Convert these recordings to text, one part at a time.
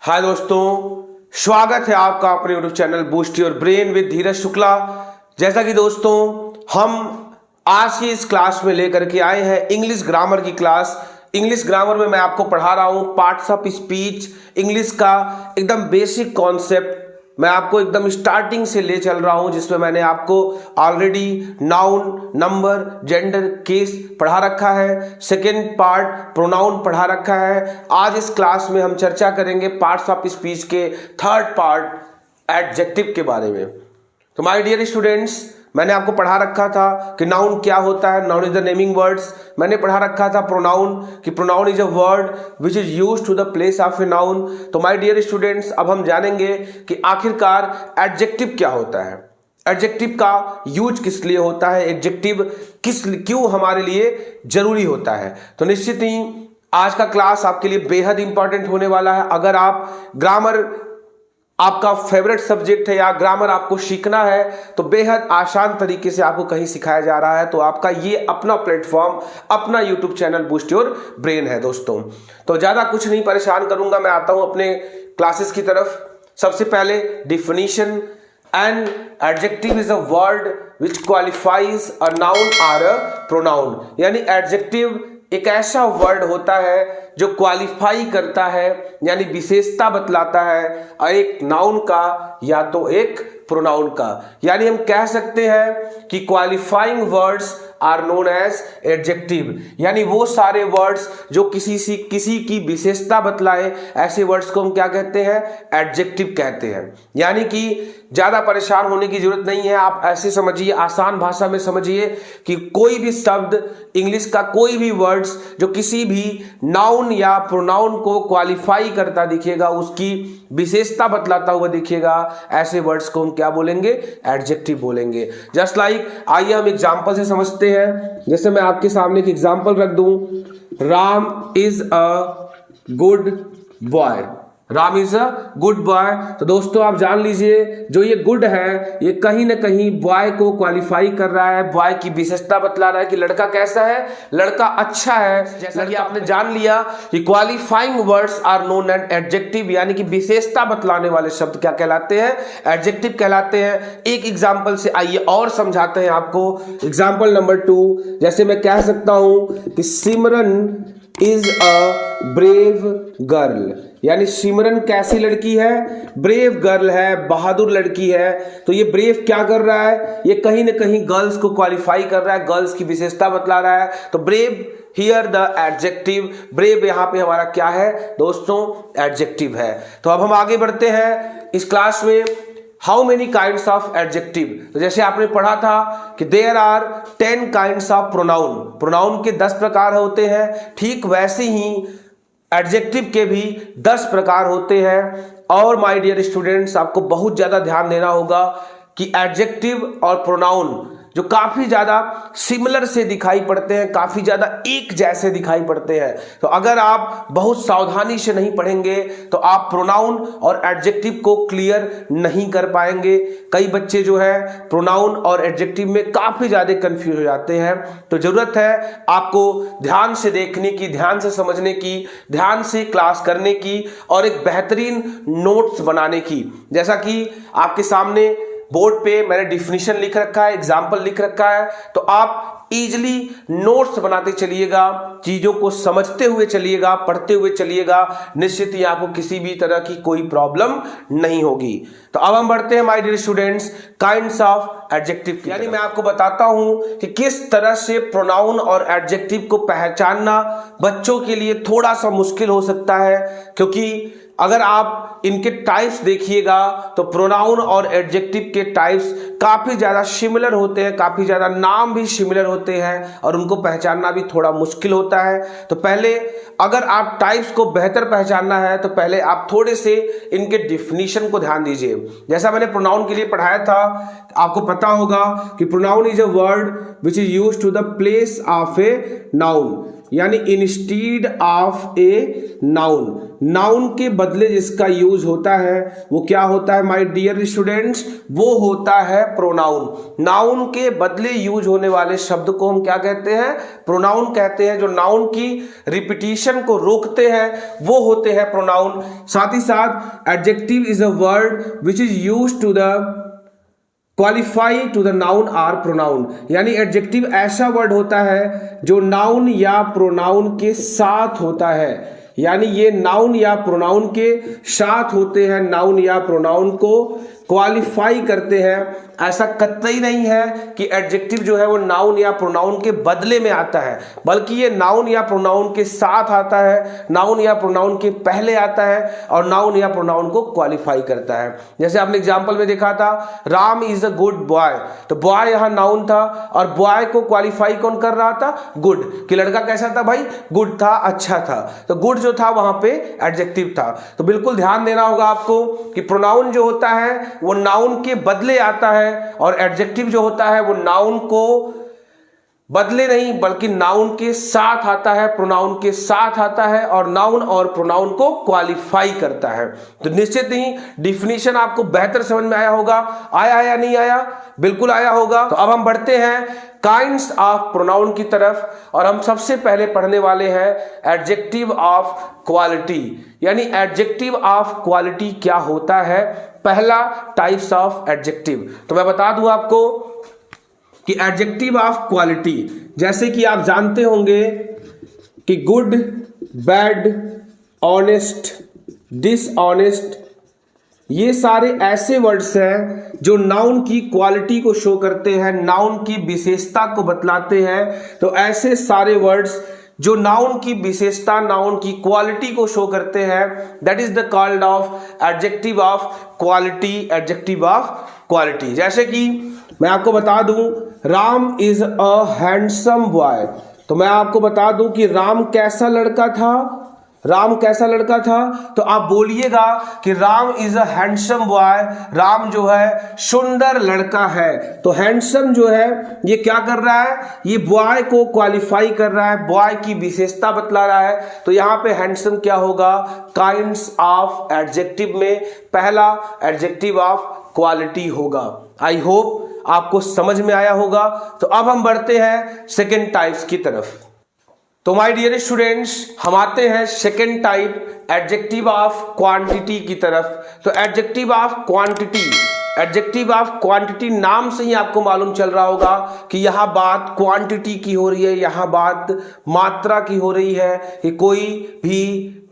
हाय दोस्तों, स्वागत है आपका अपने YouTube channel boost your brain with Dheeraj Shukla. जैसा कि दोस्तों हम आज की इस क्लास में लेकर के आए हैं इंग्लिश ग्रामर की क्लास। इंग्लिश ग्रामर में मैं आपको पढ़ा रहा हूं पार्ट्स ऑफ स्पीच, इंग्लिश का एकदम बेसिक कॉन्सेप्ट मैं आपको एकदम स्टार्टिंग से ले चल रहा हूं, जिसमें मैंने आपको already noun, number, gender, case पढ़ा रखा है। सेकेंड पार्ट प्रोनाउन पढ़ा रखा है। आज इस क्लास में हम चर्चा करेंगे पार्ट्स ऑफ स्पीच के थर्ड पार्ट एडजेक्टिव के बारे में। तो माय डियर स्टूडेंट्स, मैंने आपको पढ़ा रखा था कि नाउन क्या होता है। Noun is the naming words. मैंने पढ़ा रखा था प्रोनाउन कि pronoun is a word which is used to the place of a noun. तो माय डियर स्टूडेंट्स, अब हम जानेंगे कि आखिरकार एडजेक्टिव क्या होता है, एडजेक्टिव का यूज किस लिए होता है, एडजेक्टिव क्यों हमारे लिए जरूरी होता है। तो निश्चित ही आज का क्लास आपके लिए बेहद इंपॉर्टेंट होने वाला है। अगर आप ग्रामर आपका फेवरेट सब्जेक्ट है या ग्रामर आपको सीखना है तो बेहद आसान तरीके से आपको कहीं सिखाया जा रहा है, तो आपका ये अपना प्लेटफॉर्म, अपना YouTube channel boost your brain है दोस्तों। तो ज्यादा कुछ नहीं परेशान करूंगा, मैं आता हूं अपने क्लासेस की तरफ। सबसे पहले definition. An adjective is a word which qualifies a noun और अ प्रोनाउन। यानी एडजेक्टिव एक ऐसा वर्ड होता है जो क्वालिफाई करता है, यानी विशेषता बतलाता है एक नाउन का या तो एक प्रोनाउन का। यानी हम कह सकते हैं कि qualifying words are known as adjective. यानी वो सारे वर्ड्स जो किसी की विशेषता बतलाए, ऐसे वर्ड्स को हम क्या कहते हैं, एडजेक्टिव कहते हैं। यानी कि ज्यादा परेशान होने की जरूरत नहीं है, आप ऐसे समझिए, आसान भाषा में समझिए कि कोई भी शब्द, इंग्लिश का कोई भी वर्ड्स जो किसी भी नाउन या प्रोनाउन को क्वालिफाई करता दिखेगा, उसकी विशेषता बतलाता हुआ दिखेगा, ऐसे वर्ड्स को हम क्या बोलेंगे, एडजेक्टिव बोलेंगे। जस्ट लाइक आइए हम एग्जांपल से समझते हैं। जैसे मैं आपके सामने एक एग्जांपल रख दूं, Ram is a good boy. Ram is a good boy. तो दोस्तों आप जान लीजिए, जो ये गुड है ये कहीं ना कहीं बॉय को क्वालिफाई कर रहा है, बॉय की विशेषता बतला रहा है कि लड़का कैसा है, लड़का अच्छा है। जैसा कि आपने जान लिया कि qualifying words are known as adjective, यानी कि विशेषता बतलाने वाले शब्द क्या कहलाते हैं, एडजेक्टिव कहलाते हैं। एक एग्जाम्पल से आइए और समझाते हैं आपको। एग्जाम्पल नंबर 2, जैसे मैं कह सकता हूं कि सिमरन इज अ ब्रेव गर्ल। यानी सिमरन कैसी लड़की है, ब्रेव गर्ल है, बहादुर लड़की है। तो ये ब्रेव क्या कर रहा है, ये कहीं ना कहीं गर्ल्स को क्वालिफाई कर रहा है, गर्ल्स की विशेषता बतला रहा है। तो brave here the adjective, brave यहां पे हमारा क्या है दोस्तों, एडजेक्टिव है। तो अब हम आगे बढ़ते हैं इस क्लास में। How many kinds of adjective. तो जैसे आपने पढ़ा था कि there are 10 kinds of pronoun. Pronoun के 10 प्रकार होते हैं, ठीक वैसे ही एडजेक्टिव के भी 10 प्रकार होते हैं। और माय डियर स्टूडेंट्स, आपको बहुत ज्यादा ध्यान देना होगा कि एडजेक्टिव और प्रोनाउन जो काफी ज्यादा सिमिलर से दिखाई पड़ते हैं, काफी ज्यादा एक जैसे दिखाई पड़ते हैं। तो अगर आप बहुत सावधानी से नहीं पढ़ेंगे तो आप प्रोनाउन और एडजेक्टिव को क्लियर नहीं कर पाएंगे। कई बच्चे जो है प्रोनाउन और एडजेक्टिव में काफी ज्यादा कंफ्यूज हो जाते हैं। तो जरूरत है आपको ध्यान से देखने की, ध्यान से समझने की, ध्यान से क्लास करने की और एक बेहतरीन नोट्स बनाने की। जैसा कि आपके सामने बोर्ड पे मैंने डिफिनीशन लिख रखा है, एग्जाम्पल लिख रखा है, तो आप इजीली नोट्स बनाते चलिएगा, चीजों को समझते हुए चलिएगा, पढ़ते हुए चलिएगा। निश्चित ही आपको किसी भी तरह की कोई प्रॉब्लम नहीं होगी। तो अब हम बढ़ते हैं my dear students kinds of adjective. यानी मैं आपको बताता हूं कि किस तरह से प्रोनाउन और एडजेक्टिव को पहचानना बच्चों के लिए थोड़ा सा मुश्किल हो सकता है, क्योंकि अगर आप इनके टाइप्स देखिएगा तो प्रोनाउन और एडजेक्टिव के टाइप्स काफी ज्यादा सिमिलर होते हैं, काफी ज्यादा नाम भी सिमिलर होते हैं और उनको पहचानना भी थोड़ा मुश्किल होता है। तो पहले अगर आप टाइप्स को बेहतर पहचानना है तो पहले आप थोड़े से इनके डिफिनीशन को ध्यान दीजिए। जैसा मैंने प्रोनाउन के लिए पढ़ाया था, आपको पता होगा कि pronoun is a word which is use to the place of a noun, यानी instead of a noun. Noun के बदले जिसका यूज होता है वो क्या होता है माय डियर स्टूडेंट्स, वो होता है प्रोनाउन। नाउन के बदले यूज होने वाले शब्द को हम क्या कहते हैं, प्रोनाउन कहते हैं। जो नाउन की रिपीटिशन को रोकते हैं वो होते हैं प्रोनाउन। साथ ही साथ adjective is a word which is use to the qualify to the noun or pronoun, यानी एडजेक्टिव ऐसा वर्ड होता है जो नाउन या प्रोनाउन के साथ होता है, यानी ये नाउन या प्रोनाउन के साथ होते हैं, नाउन या प्रोनाउन को क्वालिफाई करते हैं। ऐसा कतई नहीं है कि एडजेक्टिव जो है वो नाउन या प्रोनाउन के बदले में आता है, बल्कि ये नाउन या प्रोनाउन के साथ आता है, नाउन या प्रोनाउन के पहले आता है और नाउन या प्रोनाउन को क्वालिफाई करता है। जैसे आपने एग्जांपल में देखा था Ram is a good boy, तो बॉय यहाँ नाउन था और बॉय को क्वालिफाई कौन कर रहा था, गुड, कि लड़का कैसा था भाई, गुड था, अच्छा था। तो गुड जो था वहां पे एडजेक्टिव था। तो बिल्कुल ध्यान देना होगा आपको कि प्रोनाउन जो होता है वो नाउन के बदले आता है और एडजेक्टिव जो होता है वो नाउन को बदले नहीं बल्कि नाउन के साथ आता है, प्रोनाउन के साथ आता है और नाउन और प्रोनाउन को क्वालिफाई करता है। तो निश्चित ही डिफिनीशन आपको बेहतर समझ में आया होगा। आया या नहीं आया, बिल्कुल आया होगा। तो अब हम बढ़ते हैं काइंड्स ऑफ प्रोनाउन की तरफ और हम सबसे पहले पढ़ने वाले हैं एडजेक्टिव ऑफ क्वालिटी, यानी एडजेक्टिव ऑफ क्वालिटी क्या होता है। पहला टाइप्स ऑफ एडजेक्टिव, तो मैं बता दूं आपको कि एडजेक्टिव ऑफ क्वालिटी, जैसे कि आप जानते होंगे कि गुड, बैड, ऑनेस्ट, डिसऑनेस्ट, ये सारे ऐसे वर्ड्स हैं जो नाउन की क्वालिटी को शो करते हैं, नाउन की विशेषता को बतलाते हैं। तो ऐसे सारे वर्ड्स जो नाउन की विशेषता, नाउन की क्वालिटी को शो करते हैं, that is the called off adjective of quality, adjective of quality. जैसे कि मैं आपको बता दूं Ram is a handsome boy, तो मैं आपको बता दूं कि राम कैसा लड़का था, राम कैसा लड़का था, तो आप बोलिएगा कि Ram is a handsome boy, Ram जो है सुंदर लड़का है। तो हैंडसम जो है ये क्या कर रहा है, ये बॉय को क्वालिफाई कर रहा है, बॉय की विशेषता बतला रहा है। तो यहाँ पे हैंडसम क्या होगा, काइंड्स ऑफ एडजेक्टिव में पहला एडजेक्टिव ऑफ क्वालिटी होगा। आई होप आपको समझ में आया होगा। तो अब हम बढ़ते हैं सेकेंड टाइप्स की तरफ। तो माय डियर स्टूडेंट्स, हम आते हैं second type adjective of quantity की तरफ। तो adjective of quantity, adjective of quantity नाम से ही आपको मालूम चल रहा होगा कि यहां बात क्वांटिटी की हो रही है, यहां बात मात्रा की हो रही है कि कोई भी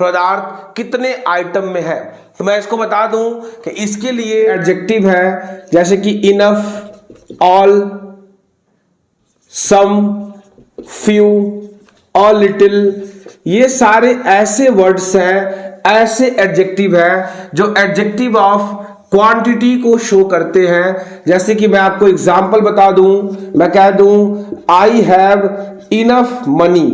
पदार्थ कितने आइटम में है। तो मैं इसको बता दूं कि इसके लिए एडजेक्टिव है जैसे कि इनफ, ऑल, सम, फ्यू और लिटिल, ये सारे ऐसे वर्ड्स हैं, ऐसे एडजेक्टिव हैं जो एडजेक्टिव ऑफ क्वांटिटी को शो करते हैं। जैसे कि मैं आपको एग्जांपल बता दूं, मैं कह दूं I have enough money,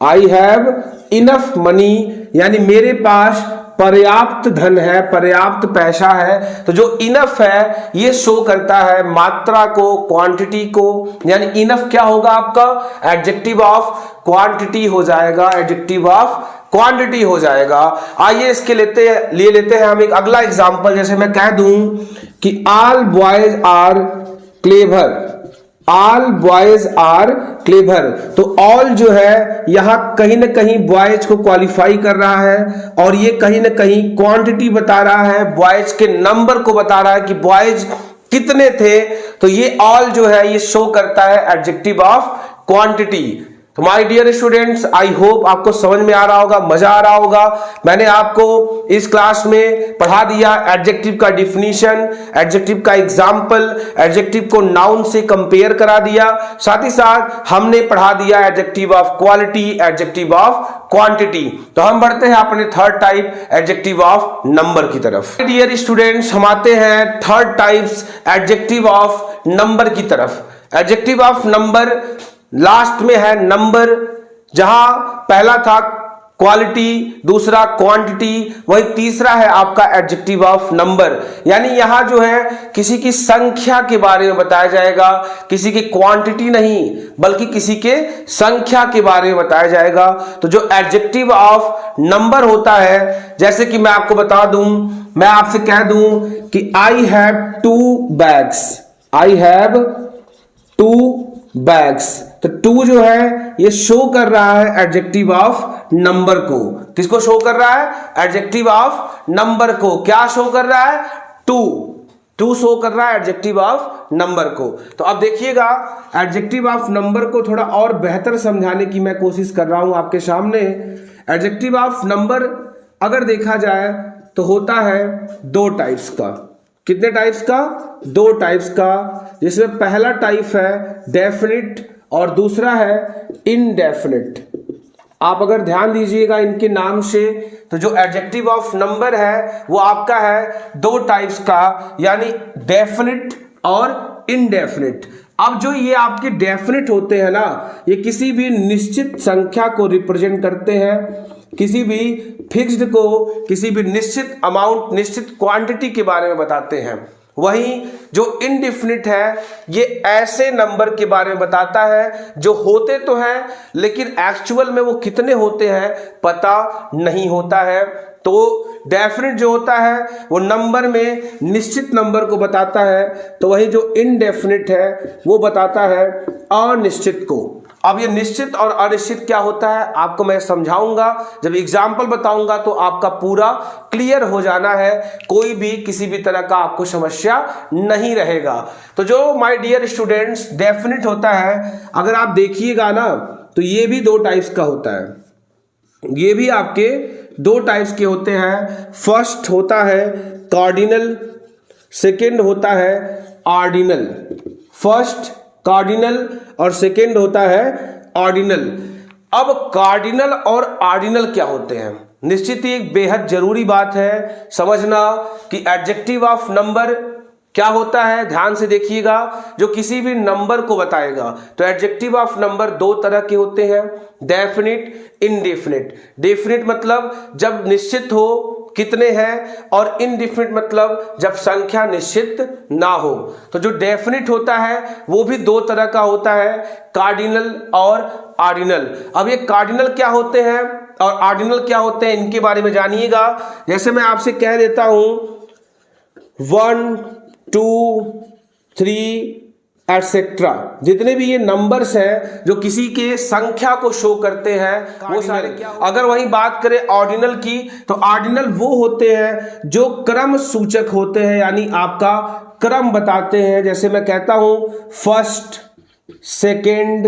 I have enough money, यानी मेरे पास पर्याप्त धन है, पर्याप्त पैसा है। तो जो इनफ है ये शो करता है मात्रा को, क्वांटिटी को, यानी इनफ क्या होगा आपका, एडजेक्टिव ऑफ क्वांटिटी हो जाएगा, एडजेक्टिव ऑफ क्वांटिटी हो जाएगा। आइए इसके लेते हैं हम एक अगला एग्जांपल। जैसे मैं कह दूं कि all boys are clever, all boys are clever, तो ऑल जो है यहां कहीं ना कहीं बॉयज को क्वालिफाई कर रहा है और ये कहीं ना कहीं क्वांटिटी बता रहा है, बॉयज के नंबर को बता रहा है कि बॉयज कितने थे। तो ये ऑल जो है ये शो करता है एडजेक्टिव ऑफ क्वांटिटी। तो my dear students, I hope आपको समझ में आ रहा होगा, मजा आ रहा होगा। मैंने आपको इस क्लास में पढ़ा दिया एडजेक्टिव का डिफिनीशन, एडजेक्टिव का एग्जाम्पल, एडजेक्टिव को नाउन से कंपेयर करा दिया, साथ ही साथ हमने पढ़ा दिया adjective of quality, adjective of quantity. तो हम बढ़ते हैं अपने third type adjective of number की तरफ। डियर स्टूडेंट्स, हम आते हैं third types adjective of number की तरफ। एडजेक्टिव ऑफ नंबर लास्ट में है नंबर, जहां पहला था क्वालिटी, दूसरा क्वांटिटी, वही तीसरा है आपका एडजेक्टिव ऑफ नंबर। यानी यहां जो है किसी की संख्या के बारे में बताया जाएगा, किसी की क्वांटिटी नहीं बल्कि किसी के संख्या के बारे में बताया जाएगा। तो जो एडजेक्टिव ऑफ नंबर होता है, जैसे कि मैं आपको बता दूं, मैं आपसे कह दूं कि I have 2 bags, I have 2 bags, तो 2 जो है ये शो कर रहा है एडजेक्टिव ऑफ नंबर को। किसको शो कर रहा है? एडजेक्टिव ऑफ नंबर को। क्या शो कर रहा है? 2 शो कर रहा है एडजेक्टिव ऑफ नंबर को। तो अब देखिएगा, एडजेक्टिव ऑफ नंबर को थोड़ा और बेहतर समझाने की मैं कोशिश कर रहा हूं आपके सामने। एडजेक्टिव ऑफ नंबर अगर देखा जाए तो होता है 2 टाइप्स का। कितने टाइप्स का? 2 टाइप्स का, जिसमें पहला टाइप है डेफिनिट और दूसरा है इनडेफिनिट। आप अगर ध्यान दीजिएगा इनके नाम से, तो जो एडजेक्टिव ऑफ नंबर है वो आपका है 2 टाइप्स का, यानी डेफिनिट और इनडेफिनिट। अब जो ये आपके डेफिनिट होते हैं ना, ये किसी भी निश्चित संख्या को रिप्रेजेंट करते हैं, किसी भी फिक्स्ड को, किसी भी निश्चित अमाउंट, निश्चित क्वांटिटी के बारे में बताते हैं। वहीं जो इनडेफिनिट है ये ऐसे नंबर के बारे में बताता है जो होते तो हैं लेकिन एक्चुअल में वो कितने होते हैं पता नहीं होता है। तो डेफिनिट जो होता है वो नंबर में निश्चित नंबर को बताता है, तो वही जो इनडेफिनिट है वो बताता है अनिश्चित को। अब ये निश्चित और अनिश्चित क्या होता है आपको मैं समझाऊंगा, जब एग्जाम्पल बताऊंगा तो आपका पूरा क्लियर हो जाना है, कोई भी किसी भी तरह का आपको समस्या नहीं रहेगा। तो जो माय डियर स्टूडेंट्स डेफिनिट होता है, अगर आप देखिएगा ना तो ये भी 2 टाइप्स का होता है, ये भी आपके 2 टाइप्स के होते हैं। फर्स्ट होता है कार्डिनल, सेकेंड होता है ऑर्डिनल। फर्स्ट कार्डिनल और सेकेंड होता है ऑर्डिनल। अब कार्डिनल और ऑर्डिनल क्या होते हैं? निश्चित ही एक बेहद जरूरी बात है समझना कि एडजेक्टिव ऑफ नंबर क्या होता है। ध्यान से देखिएगा, जो किसी भी नंबर को बताएगा तो एडजेक्टिव ऑफ नंबर 2 तरह के होते हैं, डेफिनिट, इनडेफिनिट। डेफिनिट मतलब जब निश्चित हो कितने हैं, और इनडेफिनिट मतलब जब संख्या निश्चित ना हो। तो जो डेफिनिट होता है वो भी 2 तरह का होता है, कार्डिनल और ऑर्डिनल। अब ये कार्डिनल क्या होते हैं और ऑर्डिनल क्या होते हैं इनके बारे में जानिएगा। जैसे मैं आपसे कह देता हूं 1 2 3 एटसेट्रा, जितने भी ये नंबर्स हैं जो किसी के संख्या को शो करते हैं वो सारे क्या। अगर वही बात करें ऑर्डिनल की, तो ऑर्डिनल वो होते हैं जो क्रम सूचक होते हैं, यानी आपका क्रम बताते हैं। जैसे मैं कहता हूं फर्स्ट, सेकेंड,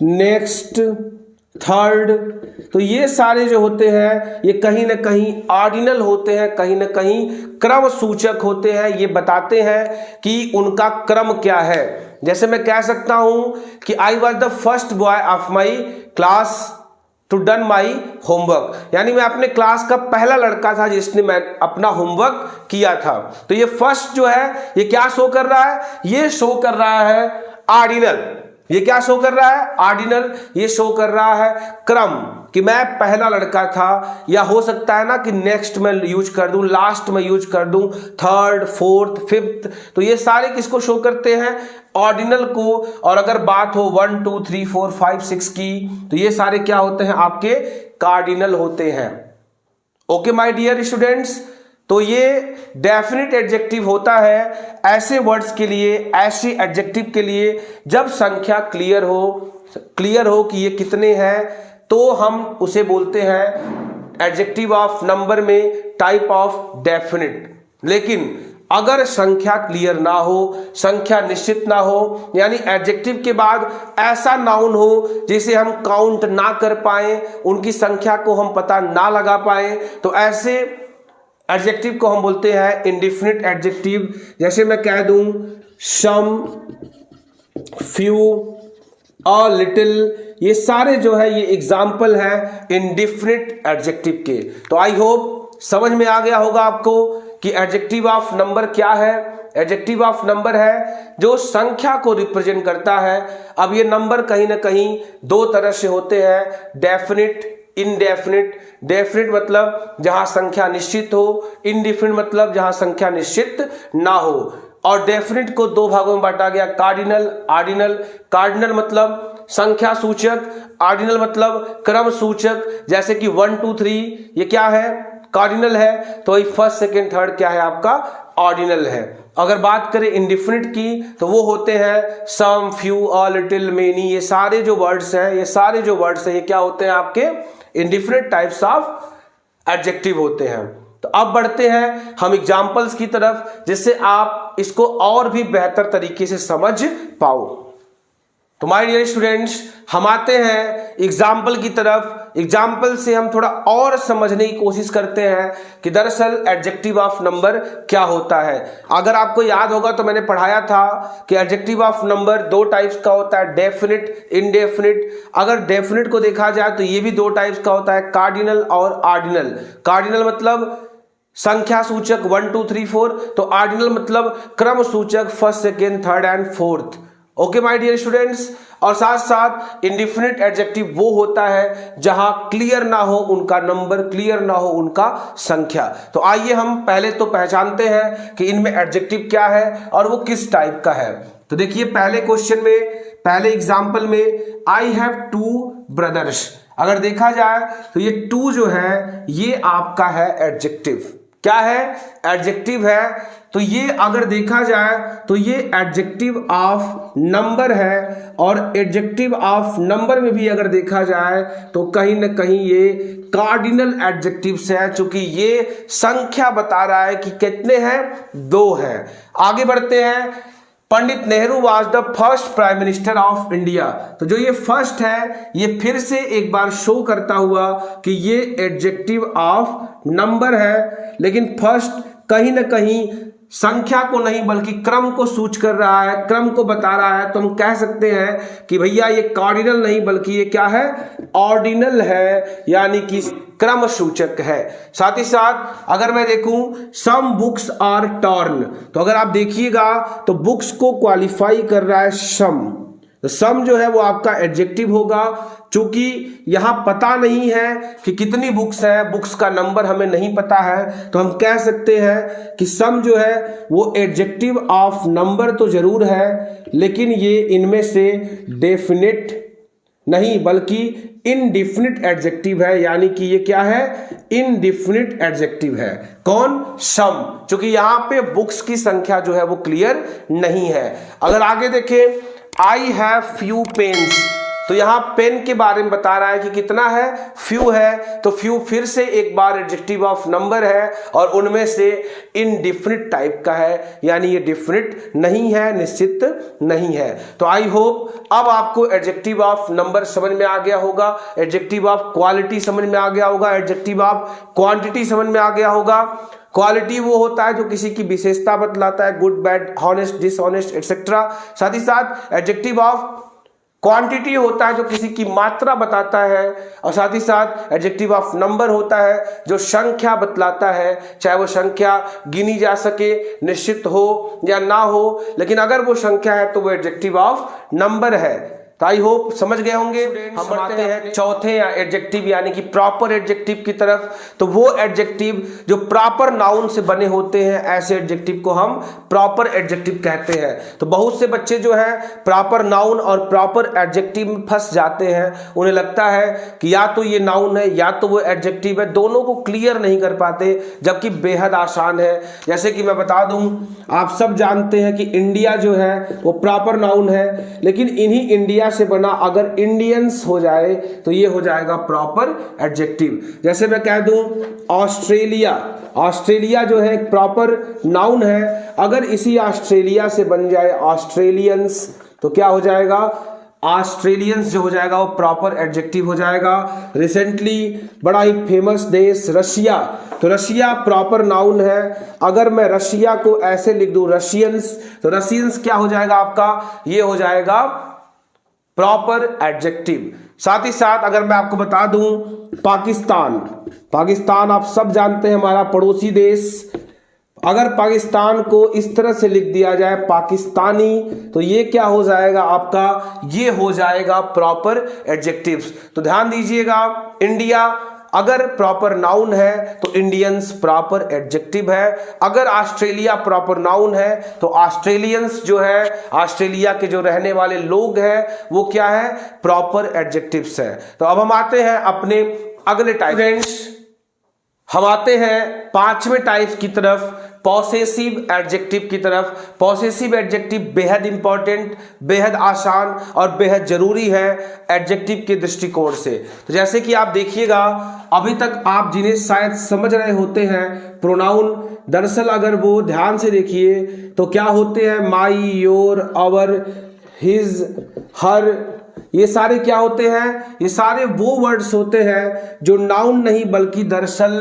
नेक्स्ट, थर्ड, तो ये सारे जो होते हैं ये कहीं ना कहीं ऑर्डिनल होते हैं, कहीं ना कहीं क्रम सूचक होते हैं। ये बताते हैं कि उनका क्रम क्या है। जैसे मैं कह सकता हूं कि I was the first boy of my class to done my homework, यानी मैं अपने क्लास का पहला लड़का था जिसने मैं अपना होमवर्क किया था। तो ये फर्स्ट जो है ये क्या शो कर रहा है? ये शो कर रहा है ऑर्डिनल। ये क्या शो कर रहा है? ऑर्डिनल। ये शो कर रहा है क्रम, कि मैं पहला लड़का था, या हो सकता है ना कि नेक्स्ट में यूज कर दूं, लास्ट में यूज कर दूं, थर्ड, फोर्थ, फिफ्थ। तो ये सारे किसको शो करते हैं? ऑर्डिनल को। और अगर बात हो 1 2 3 4 5 6 की, तो ये सारे क्या होते हैं? आपके कार्डिनल होते हैं। ओके माय डियर स्टूडेंट्स, तो ये डेफिनिट एडजेक्टिव होता है ऐसे वर्ड्स के लिए, ऐसे एडजेक्टिव के लिए जब संख्या क्लियर हो कि ये कितने हैं, तो हम उसे बोलते हैं एडजेक्टिव ऑफ नंबर में टाइप ऑफ डेफिनिट। लेकिन अगर संख्या क्लियर ना हो, संख्या निश्चित ना हो, यानी एडजेक्टिव के बाद ऐसा नाउन हो जिसे हम काउंट ना कर पाए, उनकी संख्या को हम पता ना लगा पाए, तो ऐसे एडजेक्टिव को हम बोलते हैं इंडेफिनिट एडजेक्टिव। जैसे मैं कह दूं सम, फ्यू, अ लिटिल, ये सारे जो है ये एग्जाम्पल है इंडेफिनिट एडजेक्टिव के। तो आई होप समझ में आ गया होगा आपको कि एडजेक्टिव ऑफ नंबर क्या है। एडजेक्टिव ऑफ नंबर है जो संख्या को रिप्रेजेंट करता है। अब ये नंबर कहीं ना कहीं 2 तरह से होते हैं, डेफिनिट इनडेफिनिट, डेफिनिट मतलब जहां संख्या निश्चित हो, इनडेफिनिट मतलब जहां संख्या निश्चित ना हो। और डेफिनिट को दो भागों में बांटा गया, कार्डिनल, ऑर्डिनल। कार्डिनल मतलब संख्या सूचक, ऑर्डिनल मतलब क्रम सूचक। जैसे कि 1 2 3 ये क्या है, कार्डिनल है, तो वही फर्स्ट सेकेंड थर्ड क्या है आपका, ऑर्डिनल है। अगर बात करें इंडिफिनिट की तो वो होते हैं सम, फ्यू, अ, लिटिल, मेनी। ये सारे जो वर्ड्स हैं, ये क्या होते हैं आपके इंडिफिनिट टाइप्स ऑफ एडजेक्टिव होते हैं। तो अब बढ़ते हैं हम एग्जाम्पल्स की तरफ, जिससे आप इसको और भी बेहतर तरीके से समझ पाओ। तो माय डियर स्टूडेंट्स, हम आते हैं एग्जाम्पल की तरफ। एग्जाम्पल से हम थोड़ा और समझने की कोशिश करते हैं कि दरअसल एडजेक्टिव ऑफ नंबर क्या होता है। अगर आपको याद होगा तो मैंने पढ़ाया था कि एडजेक्टिव ऑफ नंबर दो टाइप्स का होता है, डेफिनिट, इनडेफिनिट। अगर डेफिनिट को देखा जाए तो ये भी दो टाइप्स का होता है, कार्डिनल और ऑर्डिनल। कार्डिनल मतलब संख्या सूचक 1 2 3 4, तो ऑर्डिनल मतलब क्रम सूचक first second third and fourth. Okay my dear students. और साथ साथ इंडिफिनिट एडजेक्टिव वो होता है जहां क्लियर ना हो उनका नंबर, क्लियर ना हो उनका संख्या। तो आइए हम पहले तो पहचानते हैं कि इनमें एडजेक्टिव क्या है और वो किस टाइप का है। तो देखिए पहले क्वेश्चन में, पहले एग्जाम्पल में, आई हैव 2 ब्रदर्स। अगर देखा जाए तो ये 2 जो है ये आपका है एडजेक्टिव। क्या है, एडजेक्टिव है। तो ये अगर देखा जाए तो ये एडजेक्टिव ऑफ नंबर है, और एडजेक्टिव ऑफ नंबर में भी अगर देखा जाए तो कहीं ना कहीं ये कार्डिनल एडजेक्टिव्स है, चूंकि ये संख्या बता रहा है कि कितने हैं, 2 हैं। आगे बढ़ते हैं। Pandit Nehru was the first prime minister of India. तो जो ये फर्स्ट है ये फिर से एक बार शो करता हुआ कि ये एडजेक्टिव ऑफ नंबर है, लेकिन फर्स्ट कहीं ना कहीं संख्या को नहीं बल्कि क्रम को सूच कर रहा है, क्रम को बता रहा है। तो हम कह सकते हैं कि भैया ये कार्डिनल नहीं बल्कि ये क्या है, ऑर्डिनल है, यानी कि क्रम सूचक है। साथ ही साथ अगर मैं देखूं सम बुक्स आर टॉर्न, तो अगर आप देखिएगा तो बुक्स को क्वालिफाई कर रहा है सम। तो सम जो है वो आपका एडजेक्टिव होगा, चूंकि यहां पता नहीं है कि कितनी बुक्स है, बुक्स का नंबर हमें नहीं पता है, तो हम कह सकते हैं कि सम जो है वो एडजेक्टिव ऑफ नंबर तो जरूर है, लेकिन ये इनमें से डेफिनिट नहीं बल्कि इनडिफिनिट एडजेक्टिव है। यानी कि ये क्या है, इनडिफिनिट एडजेक्टिव है। कौन, सम, क्योंकि यहां पे बुक्स की संख्या जो है वो क्लियर नहीं है। अगर आगे देखें, आई हैव फ्यू पेन्स, तो यहां पेन के बारे में बता रहा है कि कितना है, फ्यू है। तो फ्यू फिर से एक बार एडजेक्टिव ऑफ नंबर है और उनमें से इनडिफिनिट टाइप का है, यानी ये डिफिनिट नहीं है, निश्चित नहीं है। तो आई होप अब आपको एडजेक्टिव ऑफ नंबर समझ में आ गया होगा, एडजेक्टिव ऑफ क्वालिटी समझ में आ गया होगा, एडजेक्टिव ऑफ क्वांटिटी समझ में आ गया होगा। क्वालिटी वो होता है जो किसी की विशेषता बतलाता है, good, bad, honest, dishonest etcetera. साथ ही साथ एडजेक्टिव ऑफ क्वांटिटी होता है जो किसी की मात्रा बताता है, और साथ ही साथ एडजेक्टिव ऑफ नंबर होता है जो संख्या बतलाता है, चाहे वो संख्या गिनी जा सके, निश्चित हो या ना हो, लेकिन अगर वो संख्या है तो वो एडजेक्टिव ऑफ नंबर है। तो आई होप समझ गए होंगे। हम आते हैं चौथे एडजेक्टिव यानी कि प्रॉपर एडजेक्टिव की तरफ। तो वो एडजेक्टिव जो प्रॉपर नाउन से बने होते हैं, ऐसे एडजेक्टिव को हम प्रॉपर एडजेक्टिव कहते हैं। तो बहुत से बच्चे जो है प्रॉपर नाउन और प्रॉपर एडजेक्टिव में फंस जाते हैं। उन्हें लगता है कि या तो ये नाउन है या तो वो एडजेक्टिव है, दोनों को क्लियर नहीं कर पाते, जबकि बेहद आसान है। जैसे कि मैं बता दूं, आप सब जानते हैं कि इंडिया जो है वो प्रॉपर नाउन है, लेकिन इन्हीं इंडिया से बना अगर इंडियंस हो जाए तो ये हो जाएगा प्रॉपर एडजेक्टिव। जैसे मैं कह दूं ऑस्ट्रेलिया, ऑस्ट्रेलिया जो है एक प्रॉपर नाउन है, अगर इसी ऑस्ट्रेलिया से बन जाए ऑस्ट्रेलियंस तो क्या हो जाएगा, ऑस्ट्रेलियंस जो हो जाएगा वो प्रॉपर एडजेक्टिव हो जाएगा। रिसेंटली बड़ा ही फेमस देश रशिया, तो रशिया प्रॉपर नाउन है, अगर मैं रशिया को ऐसे लिख दूं रशियंस, तो रशियंस क्या हो जाएगा आपका, ये हो जाएगा प्रॉपर एडजेक्टिव। साथ ही साथ अगर मैं आपको बता दूं पाकिस्तान, पाकिस्तान आप सब जानते हैं हमारा पड़ोसी देश, अगर पाकिस्तान को इस तरह से लिख दिया जाए पाकिस्तानी, तो ये क्या हो जाएगा आपका, ये हो जाएगा प्रॉपर एडजेक्टिव्स। तो ध्यान दीजिएगा, इंडिया अगर प्रॉपर नाउन है तो इंडियंस प्रॉपर एडजेक्टिव है। अगर ऑस्ट्रेलिया प्रॉपर नाउन है तो ऑस्ट्रेलियंस जो है, ऑस्ट्रेलिया के जो रहने वाले लोग हैं वो क्या है, प्रॉपर एडजेक्टिव्स है। तो अब हम आते हैं अपने अगले टाइप, हम आते हैं पांचवें टाइप की तरफ, पॉसेसिव एडजेक्टिव की तरफ। पॉसेसिव एडजेक्टिव बेहद इंपॉर्टेंट, बेहद आसान और बेहद जरूरी है एडजेक्टिव के दृष्टिकोण से। तो जैसे कि आप देखिएगा, अभी तक आप जिन्हें शायद समझ रहे होते हैं प्रोनाउन, दरअसल अगर वो ध्यान से देखिए तो क्या होते हैं, माई, योर, अवर, हिज, हर, ये सारे क्या होते हैं, ये सारे वो वर्ड्स होते हैं जो नाउन नहीं बल्कि दरअसल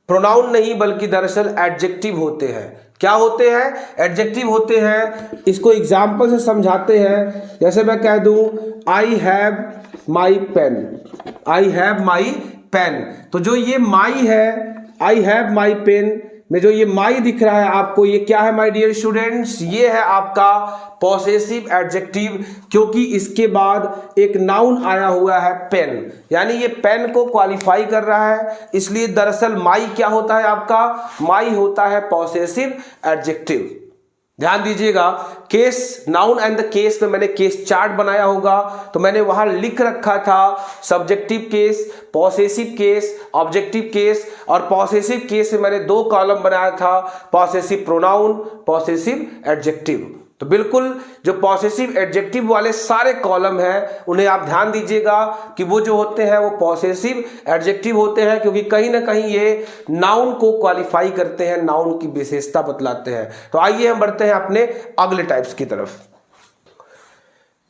प्रोनाउन नहीं बल्कि दरअसल एडजेक्टिव होते हैं। क्या होते हैं, एडजेक्टिव होते हैं। इसको एग्जाम्पल से समझाते हैं। जैसे मैं कह दूं I have my pen, I have my pen, तो जो ये माई है, आई हैव माई पेन में जो ये माई दिख रहा है आपको, ये क्या है माय डियर स्टूडेंट्स, ये है आपका पॉसेसिव एडजेक्टिव, क्योंकि इसके बाद एक नाउन आया हुआ है पेन, यानी ये पेन को क्वालिफाई कर रहा है। इसलिए दरअसल माई क्या होता है आपका, माई होता है पॉसेसिव एडजेक्टिव। ध्यान दीजिएगा, case, noun and the case में मैंने केस चार्ट बनाया होगा, तो मैंने वहां लिख रखा था subjective case, possessive case, objective case, और पॉसेसिव केस में मैंने 2 कॉलम बनाया था, पॉसेसिव प्रोनाउन, पॉसेसिव एडजेक्टिव। तो बिल्कुल जो पॉसेसिव एडजेक्टिव वाले सारे कॉलम हैं उन्हें आप ध्यान दीजिएगा कि वो जो होते हैं वो पॉसेसिव एडजेक्टिव होते हैं, क्योंकि कहीं ना कहीं ये नाउन को क्वालिफाई करते हैं, नाउन की विशेषता बतलाते हैं। तो आइए हम बढ़ते हैं अपने अगले टाइप्स की तरफ।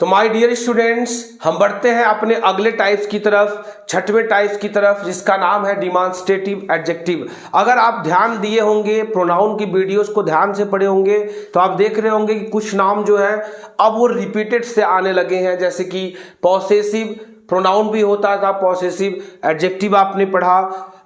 तो माय डियर स्टूडेंट्स, हम बढ़ते हैं अपने अगले टाइप्स की तरफ, छठवें टाइप्स की तरफ, जिसका नाम है डिमॉन्स्ट्रेटिव एडजेक्टिव। अगर आप ध्यान दिए होंगे, प्रोनाउन की वीडियोस को ध्यान से पढ़े होंगे, तो आप देख रहे होंगे कि कुछ नाम जो है अब वो रिपीटेड से आने लगे हैं। जैसे कि पॉसेसिव प्रोनाउन भी होता था, पॉसेसिव एडजेक्टिव आपने पढ़ा,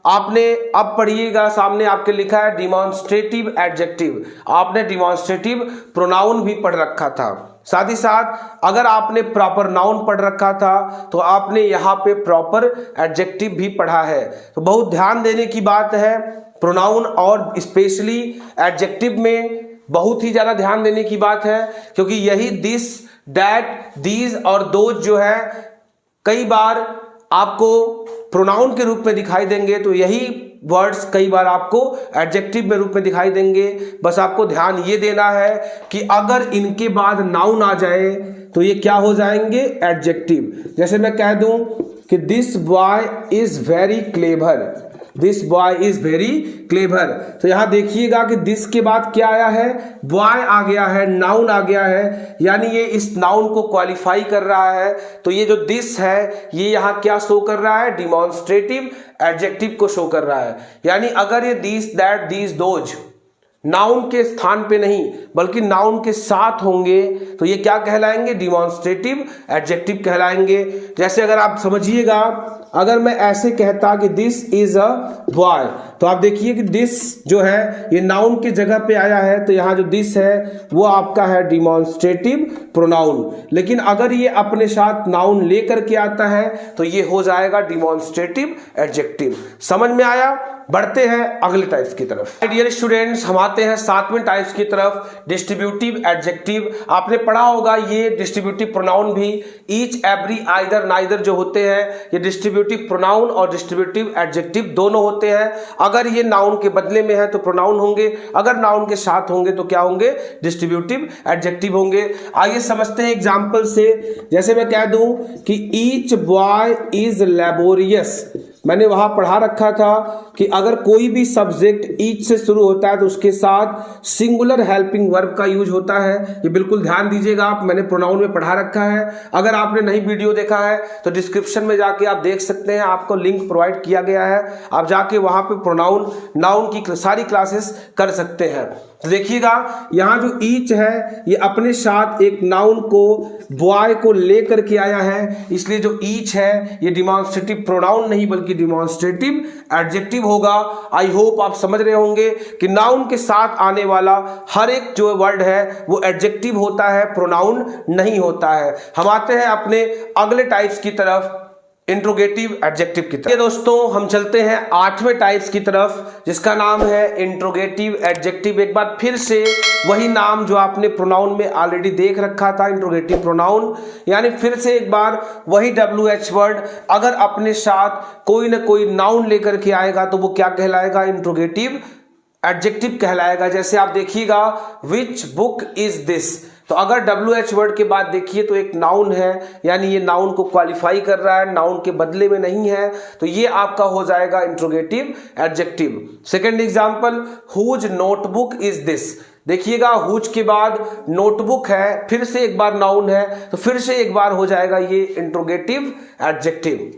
आपने अब पढ़िएगा, सामने आपके लिखा है डिमॉन्स्ट्रेटिव एडजेक्टिव, आपने डिमॉन्स्ट्रेटिव प्रोनाउन भी पढ़ रखा था। साथ ही साथ अगर आपने प्रॉपर नाउन पढ़ रखा था तो आपने यहाँ पे प्रॉपर एडजेक्टिव भी पढ़ा है। तो बहुत ध्यान देने की बात है, प्रोनाउन और स्पेशली एडजेक्टिव में बहुत ही ज्यादा ध्यान देने की बात है, क्योंकि यही दिस, दैट, दीज और दोज जो है कई बार आपको प्रोनाउन के रूप में दिखाई देंगे, तो यही वर्ड्स कई बार आपको एडजेक्टिव में रूप में दिखाई देंगे। बस आपको ध्यान ये देना है कि अगर इनके बाद नाउन आ जाए तो ये क्या हो जाएंगे, एडजेक्टिव। जैसे मैं कह दूं कि this boy is very clever, this boy is very clever, तो यहां देखिएगा कि दिस के बाद क्या आया है, बॉय आ गया है, नाउन आ गया है, यानी ये इस नाउन को क्वालिफाई कर रहा है। तो ये जो दिस है ये यहां क्या शो कर रहा है, डिमॉन्स्ट्रेटिव एडजेक्टिव को शो कर रहा है। यानी अगर ये this, that, these, those noun के स्थान पे नहीं बल्कि नाउन के साथ होंगे तो ये क्या कहलाएंगे, डिमॉन्स्ट्रेटिव एडजेक्टिव कहलाएंगे। जैसे अगर आप समझिएगा, अगर मैं ऐसे कहता कि दिस इज अ बॉय, तो आप देखिए कि दिस जो है ये नाउन की जगह पे आया है, तो यहाँ जो दिस है वो आपका है डिमॉन्स्ट्रेटिव प्रोनाउन। लेकिन अगर ये अपने साथ नाउन लेकर के आता है तो ये हो जाएगा डिमॉन्स्ट्रेटिव एडजेक्टिव। समझ में आया? बढ़ते हैं अगले टाइप्स की तरफ। डियर स्टूडेंट्स, हम आते हैं 7वें टाइप्स की तरफ, डिस्ट्रीब्यूटिव एडजेक्टिव। आपने पढ़ा होगा ये डिस्ट्रीब्यूटिव प्रोनाउन भी, ईच, एवरी, आइदर, नाइदर जो होते हैं ये डिस्ट्रीब्यूटिव प्रोनाउन और डिस्ट्रीब्यूटिव एडजेक्टिव दोनों होते हैं। अगर ये नाउन के बदले में है तो प्रोनाउन होंगे, अगर नाउन के साथ होंगे तो क्या होंगे, डिस्ट्रीब्यूटिव एडजेक्टिव होंगे। आइए समझते हैं एग्जाम्पल से। जैसे मैं कह दूं कि ईच बॉय इज लेबोरियस, मैंने वहां पढ़ा रखा था कि अगर कोई भी सब्जेक्ट ईच से शुरू होता है तो उसके साथ सिंगुलर हेल्पिंग वर्ब का यूज होता है। ये बिल्कुल ध्यान दीजिएगा आप, मैंने प्रोनाउन में पढ़ा रखा है। अगर आपने नहीं वीडियो देखा है तो डिस्क्रिप्शन में जाके आप देख सकते हैं, आपको लिंक प्रोवाइड किया गया है, आप जाके वहां पे प्रोनाउन, नाउन की सारी क्लासेस कर सकते हैं। तो देखिएगा यहां जो ईच है ये अपने साथ एक नाउन को बॉय को लेकर के आया है, इसलिए जो ईच है ये डिमॉन्स्ट्रेटिव प्रोनाउन नहीं बल्कि डिमॉन्स्ट्रेटिव एडजेक्टिव होगा। आई होप आप समझ रहे होंगे कि नाउन के साथ आने वाला हर एक जो वर्ड है वो एडजेक्टिव होता है, प्रोनाउन नहीं होता है। हम आते हैं अपने अगले टाइप्स की तरफ, इंट्रोगेटिव एडजेक्टिव की तरफ। दोस्तों हम चलते हैं 8वें टाइप्स की तरफ जिसका नाम है इंट्रोगेटिव एडजेक्टिव। एक बार फिर से वही नाम जो आपने प्रोनाउन में ऑलरेडी देख रखा था, इंट्रोगेटिव प्रोनाउन, यानी फिर से एक बार वही WH वर्ड अगर अपने साथ कोई ना कोई नाउन लेकर के आएगा तो वो क्या कहलाएगा, इंट्रोगेटिव एडजेक्टिव कहलाएगा। जैसे आप देखिएगा विच बुक इज दिस, तो अगर WH वर्ड के बाद देखिए तो एक नाउन है, यानी ये नाउन को क्वालिफाई कर रहा है, नाउन के बदले में नहीं है, तो ये आपका हो जाएगा interrogative adjective. Second example, whose notebook is this. देखिएगा हुज के बाद नोटबुक है, फिर से एक बार नाउन है, तो फिर से एक बार हो जाएगा ये इंट्रोगेटिव एडजेक्टिव।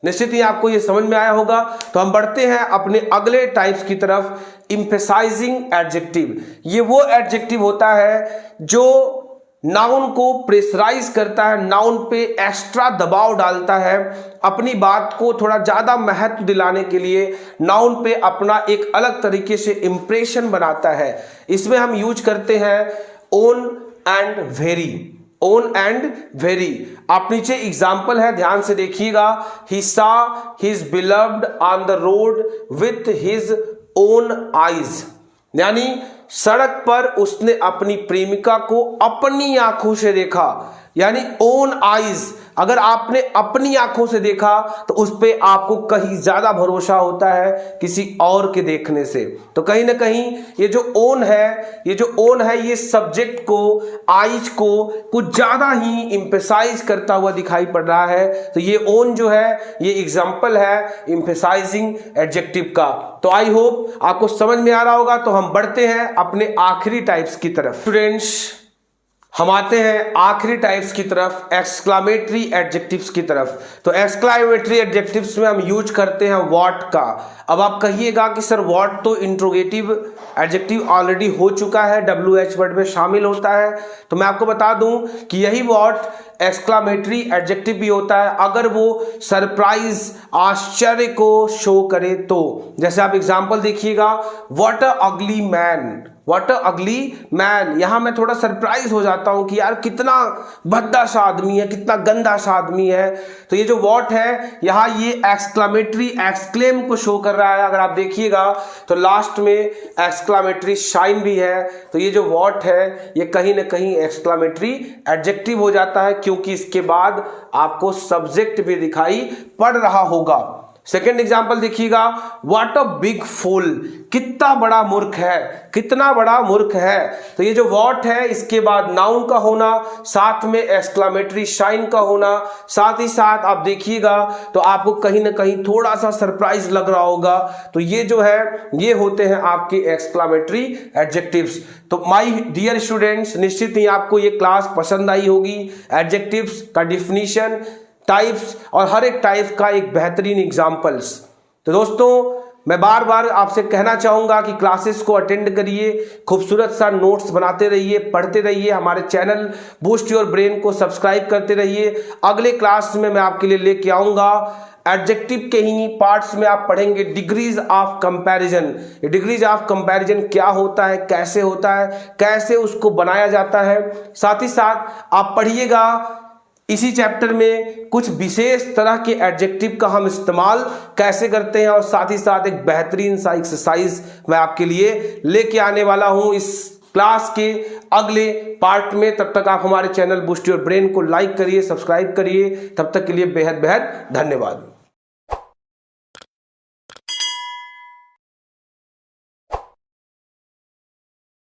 निश्चित ही आपको ये समझ में आया होगा। तो हम बढ़ते हैं अपने अगले टाइप्स की तरफ, एम्फेसाइजिंग एडजेक्टिव। ये वो एडजेक्टिव होता है जो नाउन को प्रेशराइज करता है, नाउन पे एक्स्ट्रा दबाव डालता है, अपनी बात को थोड़ा ज्यादा महत्व दिलाने के लिए नाउन पे अपना एक अलग तरीके से इंप्रेशन बनाता है। इसमें हम यूज करते हैं own and very. Own and very, आप नीचे एग्जाम्पल है ध्यान से देखिएगा। He saw his beloved on the road with his own eyes, यानी सड़क पर उसने अपनी प्रेमिका को अपनी आंखों से देखा, यानी ओन आईज। अगर आपने अपनी आंखों से देखा तो उस पे आपको कहीं ज्यादा भरोसा होता है किसी और के देखने से। तो कहीं ना कहीं ये जो ओन है ये सब्जेक्ट को, आइज को कुछ ज्यादा ही इंफेसाइज करता हुआ दिखाई पड़ रहा है। तो ये ओन जो है ये एग्जाम्पल है इंफेसाइजिंग एडजेक्टिव का। तो आई होप आपको समझ में आ रहा होगा। तो हम बढ़ते हैं अपने आखिरी टाइप्स की तरफ। स्टूडेंट्स हम आते हैं आखिरी टाइप्स की तरफ, एक्सक्लामेटरी एडजेक्टिव्स की तरफ। तो एक्सक्लामेटरी एडजेक्टिव्स में हम यूज करते हैं व्हाट का। अब आप कहिएगा कि सर व्हाट तो इंट्रोगेटिव एडजेक्टिव ऑलरेडी हो चुका है, WH वर्ड में शामिल होता है। तो मैं आपको बता दूं कि यही व्हाट एक्सक्लामेटरी एडजेक्टिव भी होता है अगर वो सरप्राइज, आश्चर्य को शो करे तो। जैसे आप एग्जांपल देखिएगा, व्हाट अ अगली मैन, व्हाट अ अगली मैन। यहां मैं थोड़ा सरप्राइज हो जाता हूं कि यार कितना भद्दा सा आदमी है, कितना गंदा सा आदमी है। तो ये जो व्हाट है यहाँ ये एक्सक्लामेटरी एक्सक्लेम को शो कर रहा है। अगर आप देखिएगा तो लास्ट में एक्सक्लामेटरी साइन भी है। तो ये जो व्हाट है ये कहीं ना कहीं एक्सक्लामेटरी एडजेक्टिव हो जाता है क्योंकि इसके बाद आपको सब्जेक्ट भी दिखाई पड़ रहा होगा। सेकेंड एग्जाम्पल देखिएगा, व्हाट अ बिग फूल, कितना बड़ा मूर्ख है, कितना बड़ा मूर्ख है। तो ये जो व्हाट है इसके बाद नाउन का होना, साथ में एक्सक्लामेटरी साइन का होना, साथ ही साथ आप देखिएगा तो आपको कहीं ना कहीं थोड़ा सा सरप्राइज लग रहा होगा। तो ये जो है ये होते हैं आपके एक्सक्लामेटरी एडजेक्टिव्स। तो माय डियर स्टूडेंट्स, निश्चित ही आपको ये क्लास पसंद आई होगी। एडजेक्टिव्स का डिफिनीशन, टाइप्स और हर एक टाइप का एक बेहतरीन एग्जाम्पल्स। तो दोस्तों मैं बार बार आपसे कहना चाहूंगा कि क्लासेस को अटेंड करिए, खूबसूरत सा नोट्स बनाते रहिए, पढ़ते रहिए, हमारे चैनल बूस्ट योर ब्रेन को सब्सक्राइब करते रहिए। अगले क्लास में मैं आपके लिए लेके आऊंगा एडजेक्टिव के ही पार्ट्स में आप पढ़ेंगे डिग्रीज ऑफ कंपैरिजन। ये डिग्रीज ऑफ कंपैरिजन क्या होता है, कैसे होता है, कैसे उसको बनाया जाता है। साथ ही साथ आप पढ़िएगा इसी चैप्टर में कुछ विशेष तरह के एडजेक्टिव का हम इस्तेमाल कैसे करते हैं और साथ ही साथ एक बेहतरीन सा एक्सरसाइज मैं आपके लिए लेके आने वाला हूं इस क्लास के अगले पार्ट में। तब तक आप हमारे चैनल बूस्ट योर ब्रेन को लाइक करिए, सब्सक्राइब करिए। तब तक के लिए बेहद बेहद धन्यवाद।